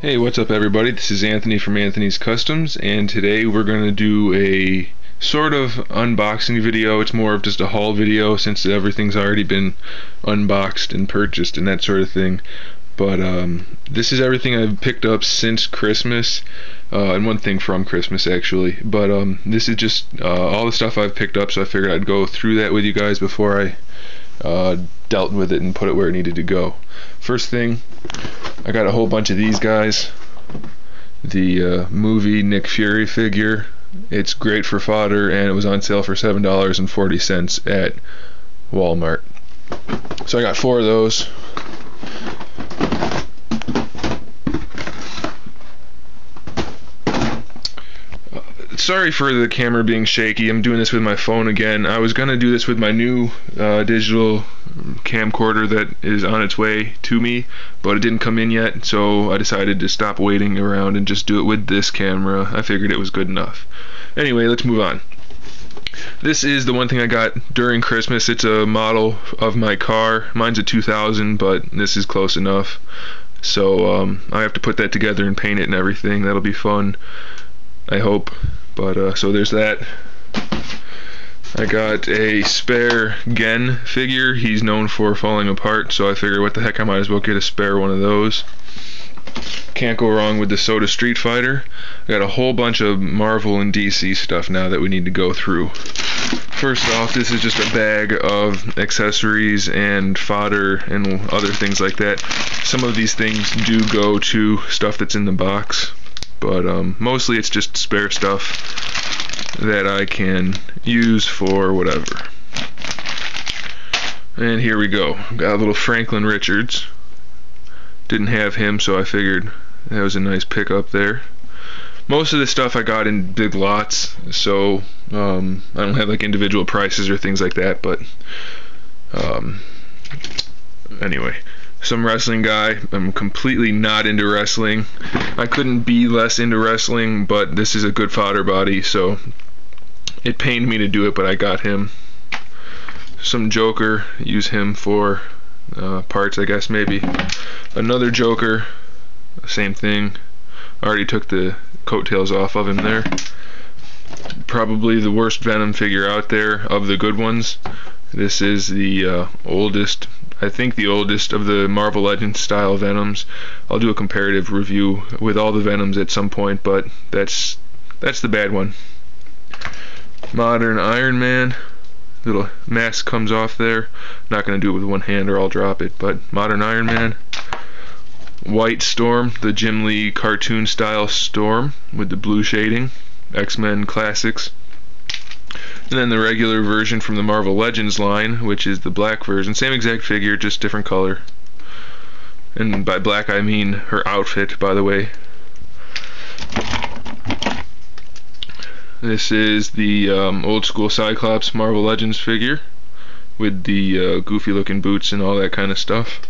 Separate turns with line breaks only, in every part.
Hey, what's up everybody? This is Anthony from Anthony's Customs, and today we're going to do a sort of unboxing video. It's more of just a haul video since everything's already been unboxed and purchased and that sort of thing. But this is everything I've picked up since Christmas, and one thing from Christmas actually. But this is just all the stuff I've picked up, so I figured I'd go through that with you guys before I dealt with it and put it where it needed to go. First thing, I got a whole bunch of these guys. The movie Nick Fury figure. It's great for fodder, and it was on sale for $7.40 at Walmart. So I got 4 of those. Sorry for the camera being shaky. I'm doing this with my phone again. I was gonna do this with my new digital camcorder that is on its way to me, but it didn't come in yet, so I decided to stop waiting around and just do it with this camera. I figured it was good enough. Anyway, let's move on. This is the one thing I got during Christmas. It's a model of my car. Mine's a 2000, but this is close enough. So I have to put that together and paint it and everything. That'll be fun, I hope. But so there's that. I got a spare Gen figure. He's known for falling apart, so I figured what the heck, I might as well get a spare one of those. Can't go wrong with the Soda Street Fighter. I got a whole bunch of Marvel and DC stuff now that we need to go through. First off, this is just a bag of accessories and fodder and other things like that. Some of these things do go to stuff that's in the box, but mostly it's just spare stuff that I can use for whatever. And here we go. Got a little Franklin Richards. Didn't have him, so I figured that was a nice pickup there. Most of the stuff I got in big lots, so I don't have like individual prices or things like that, but anyway. Some wrestling guy. I'm completely not into wrestling. I couldn't be less into wrestling, but this is a good fodder body, so it pained me to do it, but I got him. Some Joker, use him for parts, I guess, maybe. Another Joker, same thing. Already took the coattails off of him there. Probably the worst Venom figure out there of the good ones. This is the oldest, I think the oldest of the Marvel Legends style Venoms. I'll do a comparative review with all the Venoms at some point, but that's the bad one. Modern Iron Man. Little mask comes off there. Not going to do it with one hand or I'll drop it, but Modern Iron Man. White Storm, the Jim Lee cartoon style Storm with the blue shading. X-Men Classics. And then the regular version from the Marvel Legends line, which is the black version. Same exact figure, just different color. And by black I mean her outfit, by the way. This is the old school Cyclops Marvel Legends figure with the goofy looking boots and all that kind of stuff.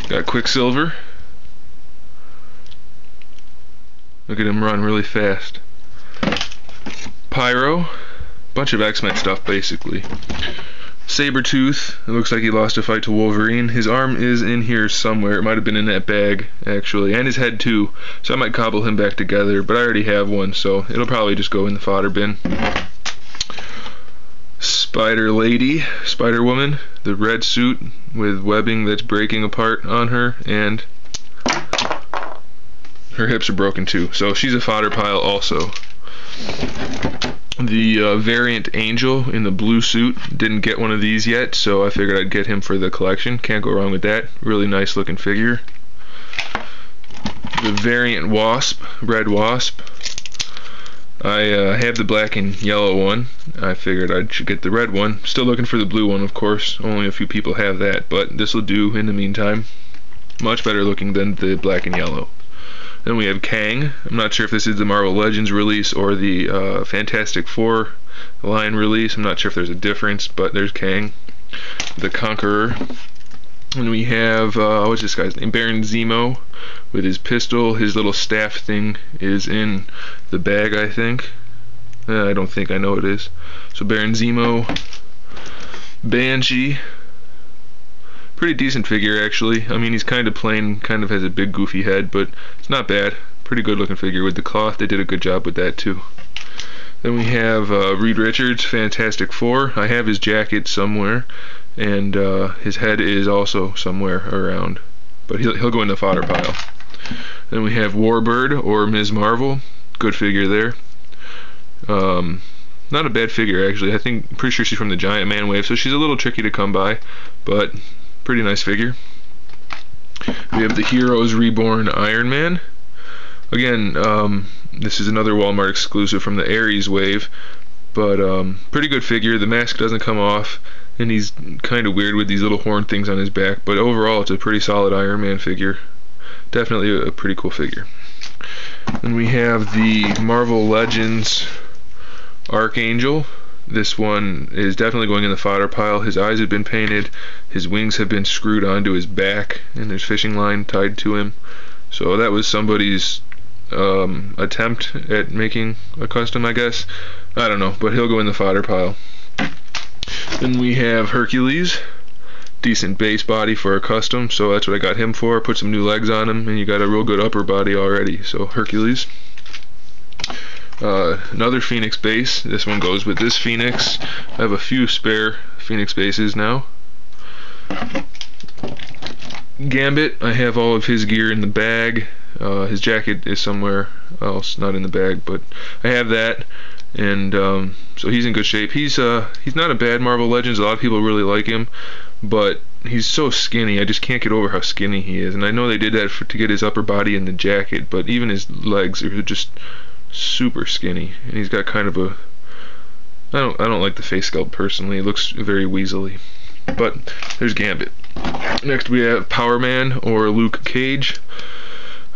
Got Quicksilver. Look at him run really fast. Pyro. Bunch of X-Men stuff basically. Sabretooth, it looks like he lost a fight to Wolverine. His arm is in here somewhere. It might have been in that bag actually, and his head too, so I might cobble him back together, but I already have one, so it'll probably just go in the fodder bin. Spider Lady, Spider Woman, the red suit with webbing that's breaking apart on her, and her hips are broken too, so she's a fodder pile also. The variant Angel in the blue suit, didn't get one of these yet, so I figured I'd get him for the collection. Can't go wrong with that. Really nice looking figure. The variant Wasp, Red Wasp. I have the black and yellow one. I figured I should get the red one. Still looking for the blue one, of course. Only a few people have that, but this will do in the meantime. Much better looking than the black and yellow. Then we have Kang. I'm not sure if this is the Marvel Legends release or the Fantastic Four line release. I'm not sure if there's a difference, but there's Kang. The Conqueror. And we have, what's this guy's name? Baron Zemo with his pistol. His little staff thing is in the bag, I think. I don't think, I know it is. So Baron Zemo. Banshee. Pretty decent figure actually. I mean, he's kind of plain, kind of has a big goofy head, but it's not bad. Pretty good looking figure with the cloth. They did a good job with that too. Then we have Reed Richards, Fantastic Four. I have his jacket somewhere, and his head is also somewhere around, but he'll go in the fodder pile. Then we have Warbird or Ms. Marvel. Good figure there. Not a bad figure actually. Pretty sure she's from the Giant Man wave, so she's a little tricky to come by, but pretty nice figure. We have the Heroes Reborn Iron Man. Again, this is another Walmart exclusive from the Ares wave, but pretty good figure. The mask doesn't come off, and he's kind of weird with these little horn things on his back, but overall it's a pretty solid Iron Man figure. Definitely a pretty cool figure. Then we have the Marvel Legends Archangel. This one is definitely going in the fodder pile. His eyes have been painted, his wings have been screwed onto his back, and there's fishing line tied to him. So that was somebody's attempt at making a custom, I guess. I don't know, but he'll go in the fodder pile. Then we have Hercules. Decent base body for a custom, so that's what I got him for. Put some new legs on him, and you got a real good upper body already. So Hercules. Another Phoenix base. This one goes with this Phoenix. I have a few spare Phoenix bases now. Gambit. I have all of his gear in the bag. His jacket is somewhere else, not in the bag, but I have that, and so he's in good shape. He's not a bad Marvel Legends. A lot of people really like him, but he's so skinny. I just can't get over how skinny he is. And I know they did that to get his upper body in the jacket, but even his legs are just super skinny. And he's got kind of a I don't like the face sculpt personally. It looks very weaselly. But there's Gambit. Next we have Power Man or Luke Cage.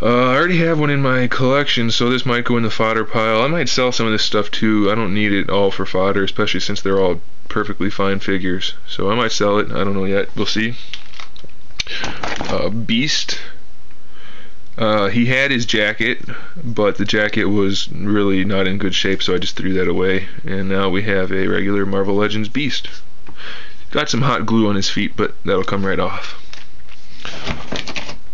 I already have one in my collection, so this might go in the fodder pile. I might sell some of this stuff too. I don't need it all for fodder, especially since they're all perfectly fine figures. So I might sell it. I don't know yet. We'll see. Beast. He had his jacket, but the jacket was really not in good shape, so I just threw that away. And now we have a regular Marvel Legends Beast. Got some hot glue on his feet, but that'll come right off.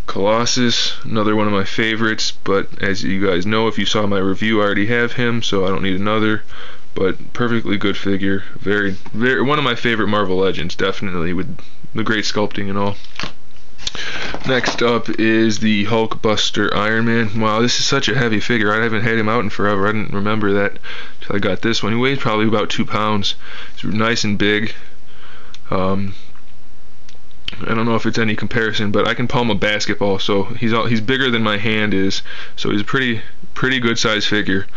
Colossus, another one of my favorites, but as you guys know, if you saw my review, I already have him, so I don't need another. But perfectly good figure. Very one of my favorite Marvel Legends, definitely, with the great sculpting and all. Next up is the Hulkbuster Iron Man. Wow, this is such a heavy figure. I haven't had him out in forever. I didn't remember that until I got this one. He weighs probably about 2 pounds. He's nice and big. I don't know if it's any comparison, but I can palm a basketball, so he's bigger than my hand is. So he's a pretty good size figure.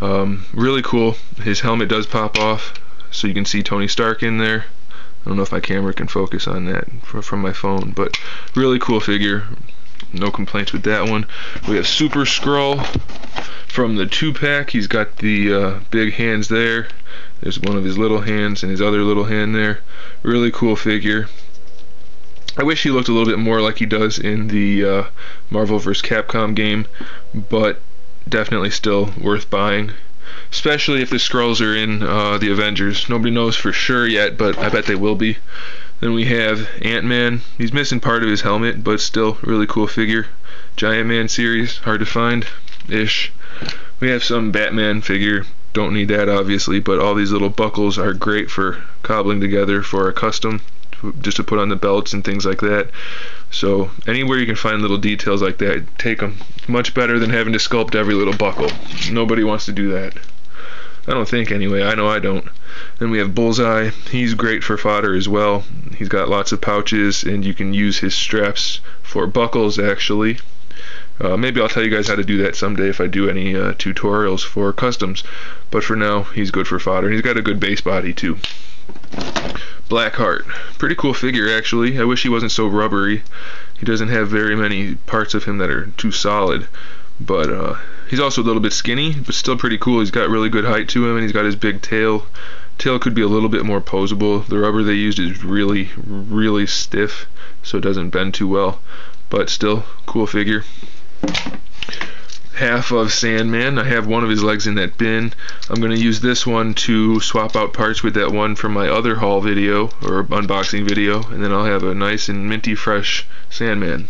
Really cool. His helmet does pop off, so you can see Tony Stark in there. I don't know if my camera can focus on that from my phone, but really cool figure. No complaints with that one. We have Super Skrull from the 2-pack. He's got the big hands there. There's one of his little hands and his other little hand there. Really cool figure. I wish he looked a little bit more like he does in the Marvel vs. Capcom game, but definitely still worth buying, especially if the Skrulls are in the Avengers. Nobody knows for sure yet, but I bet they will be. Then we have Ant-Man. He's missing part of his helmet, but still really cool figure. Giant Man series, hard to find ish. We have some Batman figure. Don't need that obviously, but all these little buckles are great for cobbling together for a custom, just to put on the belts and things like that. So anywhere you can find little details like that, take them. Much better than having to sculpt every little buckle. Nobody wants to do that. I don't think anyway. I know I don't. Then we have Bullseye. He's great for fodder as well. He's got lots of pouches, and you can use his straps for buckles actually. Maybe I'll tell you guys how to do that someday if I do any tutorials for customs. But for now, he's good for fodder. He's got a good base body too. Blackheart. Pretty cool figure actually. I wish he wasn't so rubbery. He doesn't have very many parts of him that are too solid. But he's also a little bit skinny, but still pretty cool. He's got really good height to him, and he's got his big tail. Tail could be a little bit more posable. The rubber they used is really, really stiff, so it doesn't bend too well. But still, cool figure. half of Sandman. I have one of his legs in that bin. I'm going to use this one to swap out parts with that one from my other haul video or unboxing video, and then I'll have a nice and minty fresh Sandman.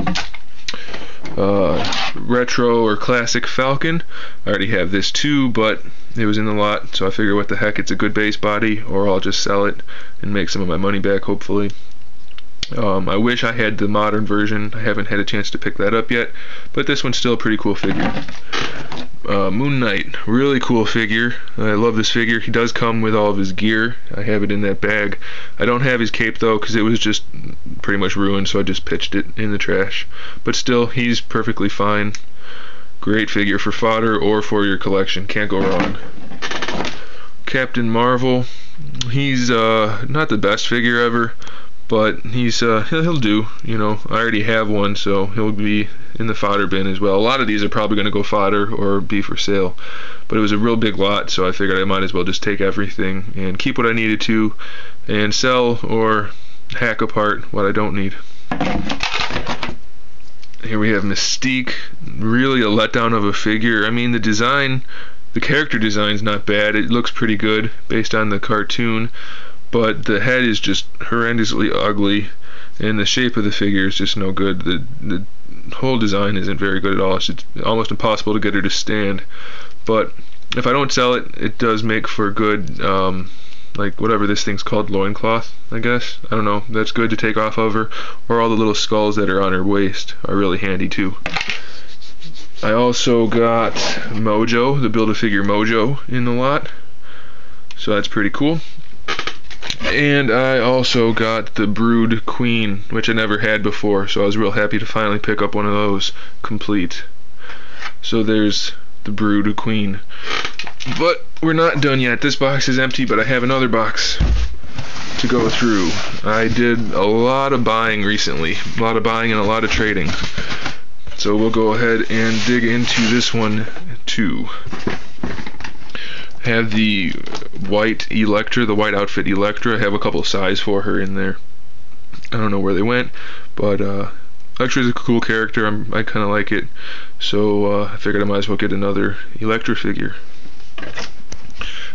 Retro or classic Falcon. I already have this too, but it was in the lot, so I figure what the heck, it's a good base body, or I'll just sell it and make some of my money back, hopefully. I wish I had the modern version. I haven't had a chance to pick that up yet, but this one's still a pretty cool figure. Moon Knight, really cool figure. I love this figure. He does come with all of his gear. I have it in that bag. I don't have his cape though, because it was just pretty much ruined, so I just pitched it in the trash. But still, he's perfectly fine. Great figure for fodder or for your collection. Can't go wrong. Captain Marvel. He's not the best figure ever, but he's he'll do. You know, I already have one, so he'll be in the fodder bin as well. A lot of these are probably going to go fodder or be for sale, but it was a real big lot, so I figured I might as well just take everything and keep what I needed to and sell or hack apart what I don't need. Here we have Mystique. Really a letdown of a figure. I mean, the design, the character design's not bad. It looks pretty good based on the cartoon, but the head is just horrendously ugly, and the shape of the figure is just no good. The whole design isn't very good at all. It's almost impossible to get her to stand. But if I don't sell it, it does make for good, like whatever this thing's called, loincloth, I guess. I don't know. That's good to take off of her. Or all the little skulls that are on her waist are really handy too. I also got Mojo, the Build-A-Figure Mojo, in the lot. So that's pretty cool. And I also got the Brood Queen, which I never had before, so I was real happy to finally pick up one of those complete. So there's the Brood Queen. But we're not done yet. This box is empty, but I have another box to go through. I did a lot of buying recently, a lot of buying and a lot of trading. So we'll go ahead and dig into this one too. Have the white Electra, the white outfit Electra. I have a couple of size for her in there. I don't know where they went, but Electra's a cool character. I kind of like it, so I figured I might as well get another Electra figure.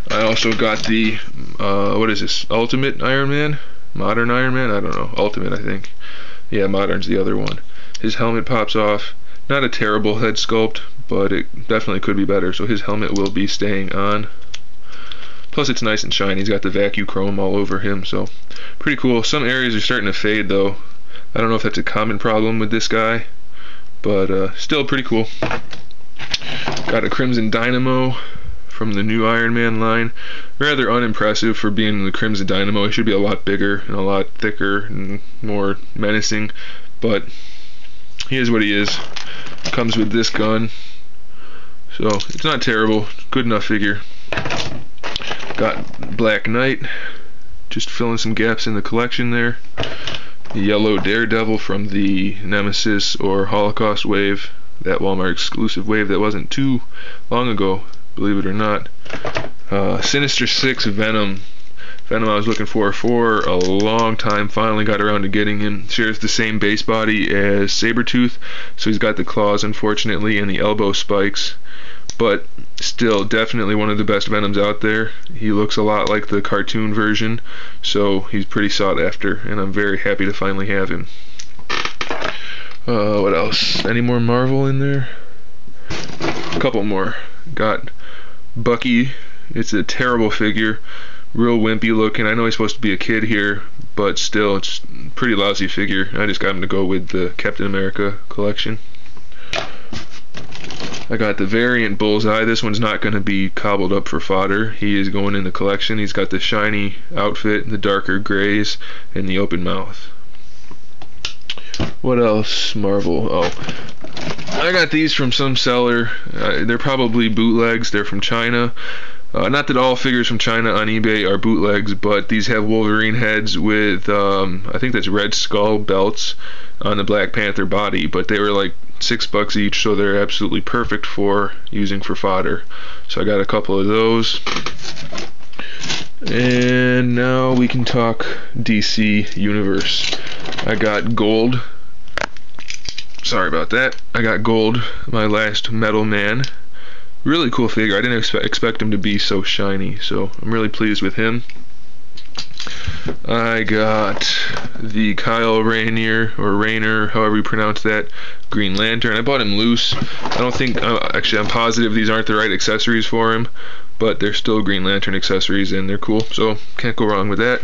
I also got the what is this? Ultimate Iron Man? Modern Iron Man? I don't know. Ultimate, I think. Yeah, Modern's the other one. His helmet pops off. Not a terrible head sculpt, but it definitely could be better, so his helmet will be staying on. Plus it's nice and shiny. He's got the vacuum chrome all over him, so pretty cool. Some areas are starting to fade though. I don't know if that's a common problem with this guy, but still pretty cool. Got a Crimson Dynamo from the new Iron Man line. Rather unimpressive for being the Crimson Dynamo. It should be a lot bigger and a lot thicker and more menacing, but he is what he is. Comes with this gun, so it's not terrible. Good enough figure. Got Black Knight, just filling some gaps in the collection there. The yellow Daredevil from the Nemesis or Holocaust wave, that Walmart exclusive wave that wasn't too long ago, believe it or not. Sinister Six Venom. Venom I was looking for a long time. Finally got around to getting him. Shares the same base body as Sabretooth, so he's got the claws unfortunately and the elbow spikes, but still definitely one of the best Venoms out there. He looks a lot like the cartoon version, so he's pretty sought after, and I'm very happy to finally have him. What else? Any more Marvel in there? A couple more. Got Bucky. It's a terrible figure. Real wimpy looking. I know he's supposed to be a kid here, but still, it's a pretty lousy figure. I just got him to go with the Captain America collection. I got the variant Bullseye. This one's not going to be cobbled up for fodder. He is going in the collection. He's got the shiny outfit, the darker grays, and the open mouth. What else? Marvel. Oh, I got these from some seller. They're probably bootlegs. They're from China. Not that all figures from China on eBay are bootlegs, but these have Wolverine heads with, I think that's Red Skull belts on the Black Panther body, but they were like $6 each, so they're absolutely perfect for using for fodder. So I got a couple of those. And now we can talk DC Universe. I got gold Sorry about that. I got gold, my last metal man. Really cool figure. I didn't expect him to be so shiny, so I'm really pleased with him. I got the Kyle Rayner, or Rayner, however you pronounce that, Green Lantern. I bought him loose. I don't think, actually I'm positive these aren't the right accessories for him, but they're still Green Lantern accessories and they're cool, so can't go wrong with that.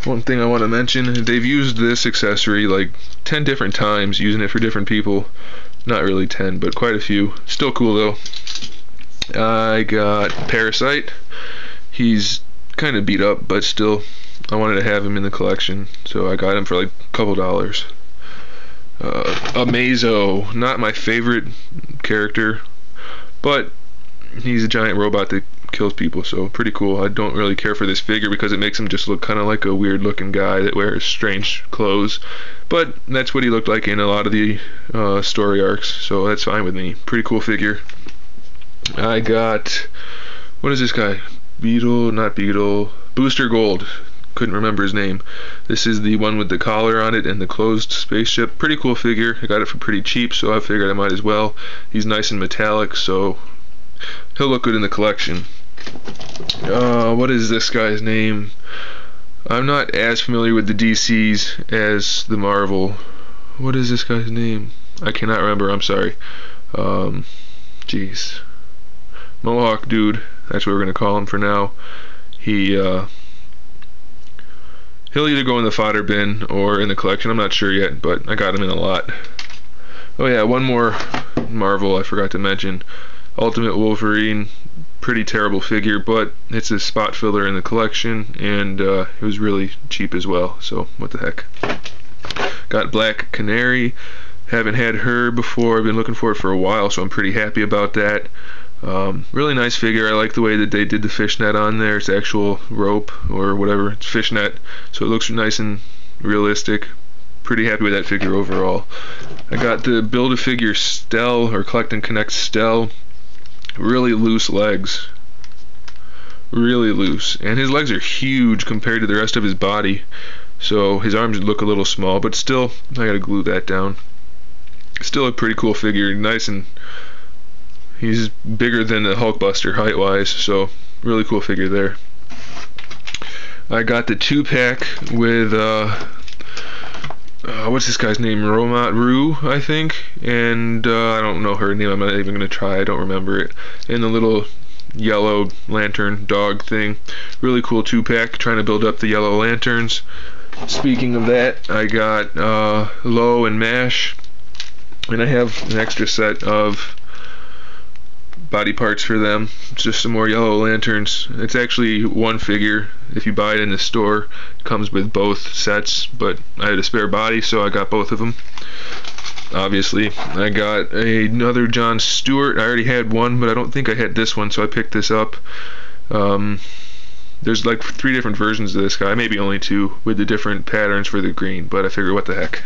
One thing I want to mention, they've used this accessory like 10 different times, using it for different people. Not really 10, but quite a few. Still cool though. I got Parasite. He's kind of beat up, but still, I wanted to have him in the collection, so I got him for like a couple dollars. A Mojo, not my favorite character, but he's a giant robot that kills people, so pretty cool. I don't really care for this figure because it makes him just look kind of like a weird looking guy that wears strange clothes, but that's what he looked like in a lot of the story arcs, so that's fine with me. Pretty cool figure. I got, what is this guy? Booster Gold. Couldn't remember his name. This is the one with the collar on it and the closed spaceship. Pretty cool figure. I got it for pretty cheap, so I figured I might as well. He's nice and metallic, so he'll look good in the collection. What is this guy's name? I'm not as familiar with the DCs as the Marvel. What is this guy's name? I cannot remember, I'm sorry. Jeez. Mohawk dude, that's what we're gonna call him for now. He'll either go in the fodder bin or in the collection, I'm not sure yet, but I got him in a lot. Oh yeah, one more Marvel I forgot to mention. Ultimate Wolverine, pretty terrible figure, but it's a spot filler in the collection, and it was really cheap as well, so what the heck. Got Black Canary, haven't had her before, I've been looking for it for a while, so I'm pretty happy about that. Really nice figure. I like the way that they did the fishnet on there. It's actual rope or whatever. It's fishnet, so it looks nice and realistic. Pretty happy with that figure overall. I got the Build-A-Figure Stell, or Collect and Connect Stell. Really loose legs. Really loose. And his legs are huge compared to the rest of his body. So his arms look a little small, but still, I gotta glue that down. Still a pretty cool figure. Nice, and he's bigger than the Hulkbuster height-wise, so really cool figure there. I got the 2-pack with what's this guy's name? Romat Rue, I think, and I don't know her name. I'm not even gonna try. I don't remember it. And the little yellow lantern dog thing. Really cool 2-pack. Trying to build up the yellow lanterns. Speaking of that, I got Low and Mash, and I have an extra set of body parts for them. It's just some more yellow lanterns. It's actually one figure. If you buy it in the store, it comes with both sets, but I had a spare body, so I got both of them. Obviously, I got another John Stewart. I already had one, but I don't think I had this one, so I picked this up. There's like 3 different versions of this guy, maybe only 2, with the different patterns for the green, but I figure what the heck.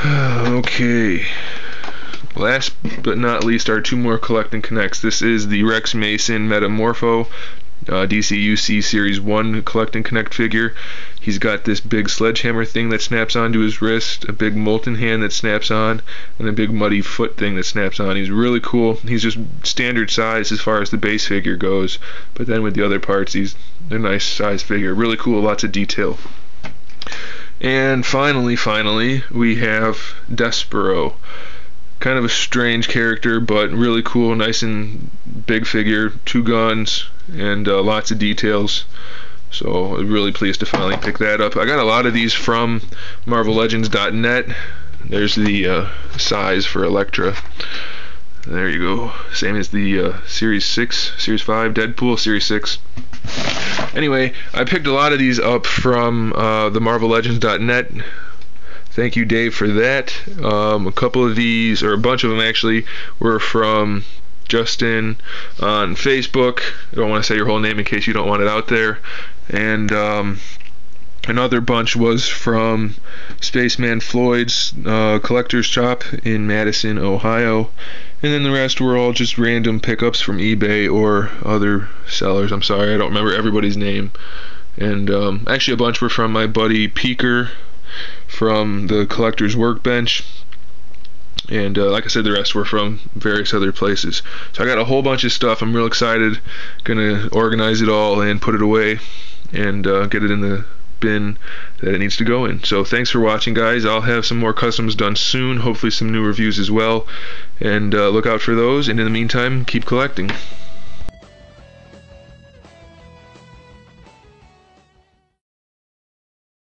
Okay. Last but not least are 2 more Collect and Connects. This is the Rex Mason Metamorpho DCUC Series 1 Collect and Connect figure. He's got this big sledgehammer thing that snaps onto his wrist, a big molten hand that snaps on, and a big muddy foot thing that snaps on. He's really cool. He's just standard size as far as the base figure goes, but then with the other parts, he's a nice size figure. Really cool, lots of detail. And finally, we have Despero. Kind of a strange character, but really cool, nice and big figure, 2 guns, and lots of details. So I'm really pleased to finally pick that up. I got a lot of these from MarvelLegends.net. There's the size for Elektra. There you go. Same as the Series 6, Series 5, Deadpool, Series 6. Anyway, I picked a lot of these up from the MarvelLegends.net. Thank you, Dave, for that. A couple of these, or a bunch of them actually, were from Justin on Facebook. I don't want to say your whole name in case you don't want it out there. And another bunch was from Spaceman Floyd's collector's shop in Madison, Ohio. And then the rest were all just random pickups from eBay or other sellers. I'm sorry, I don't remember everybody's name. And actually a bunch were from my buddy Peeker from the Collector's Workbench. And like I said, the rest were from various other places. So I got a whole bunch of stuff. I'm real excited. Gonna organize it all and put it away and get it in the bin that it needs to go in. So thanks for watching, guys. I'll have some more customs done soon, hopefully some new reviews as well, and look out for those. And in the meantime, keep collecting.